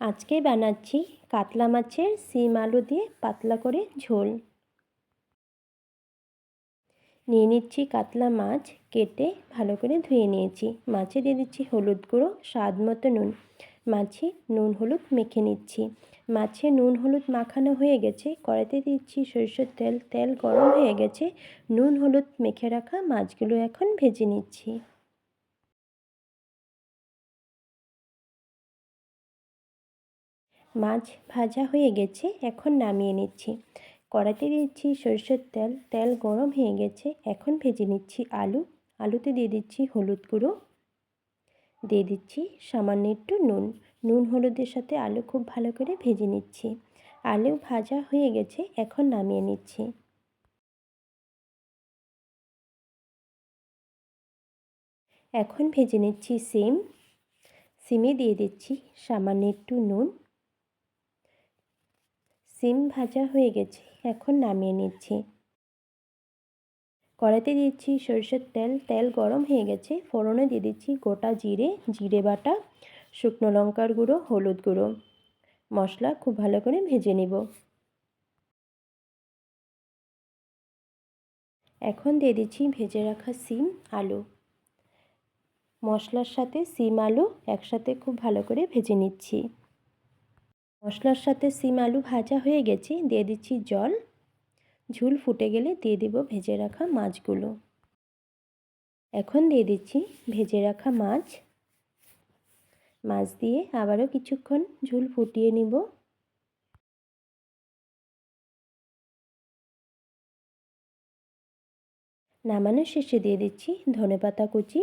আজকে বানাচ্ছি কাতলা মাছের শিম আলু দিয়ে পাতলা করে ঝোল। নিয়ে নিচ্ছি কাতলা মাছ, কেটে ভালো করে ধুয়ে নিয়েছি। মাছে দিয়ে দিচ্ছি হলুদ গুঁড়ো, স্বাদ মতো নুন। মাছে নুন হলুদ মেখে নিচ্ছি। মাছে নুন হলুদ মাখানো হয়ে গেছে, কড়াইতে দিচ্ছি সরষের তেল। তেল গরম হয়ে গেছে, নুন হলুদ মেখে রাখা মাছগুলো এখন ভেজে নিচ্ছি। মাছ ভাজা হয়ে গেছে, এখন নামিয়ে নিচ্ছি। কড়াইতে দিচ্ছি সরষের তেল। তেল গরম হয়ে গেছে, এখন ভেজে নিচ্ছি আলু। আলুতে দিয়ে দিচ্ছি হলুদ গুঁড়ো, দিয়ে দিচ্ছি সামান্য একটু নুন। নুন হলুদের সাথে আলু খুব ভালো করে ভেজে নিচ্ছি। আলু ভাজা হয়ে গেছে, এখন নামিয়ে নিচ্ছি। এখন ভেজে নিচ্ছি সিম। সিমে দিয়ে দিচ্ছি সামান্য একটু নুন। সিম ভাজা হয়ে গেছে, এখন নামিয়ে নিচ্ছি। কড়াইতে দিচ্ছি সরষের তেল। তেল গরম হয়ে গেছে, ফোড়নে দিয়ে দিচ্ছি গোটা জিরে, জিরে বাটা, শুকনো লঙ্কার গুঁড়ো, হলুদ গুঁড়ো। মশলা খুব ভালো করে ভেজে নেব। এখন দিয়ে দিচ্ছি ভেজে রাখা সিম, আলু। মশলার সাথে সিম আলু একসাথে খুব ভালো করে ভেজে নিচ্ছি। মশলার সাথে সিম আলু ভাজা হয়ে গেছে, দিয়ে দিচ্ছি জল। ঝোল ফুটে গেলে দিয়ে দেব ভেজে রাখা মাছগুলো। এখন দিয়ে দিচ্ছি ভেজে রাখা মাছ। মাছ দিয়ে আবারও কিছুক্ষণ ঝোল ফুটিয়ে নিব। নামানোর শেষে দিয়ে দিচ্ছি ধনেপাতা কুচি।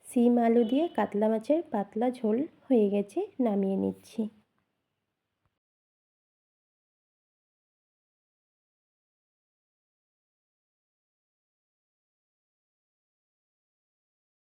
শিম আলু দিয়ে কাতলা মাছের পাতলা ঝোল হয়ে গেছে, নামিয়ে নিচ্ছি।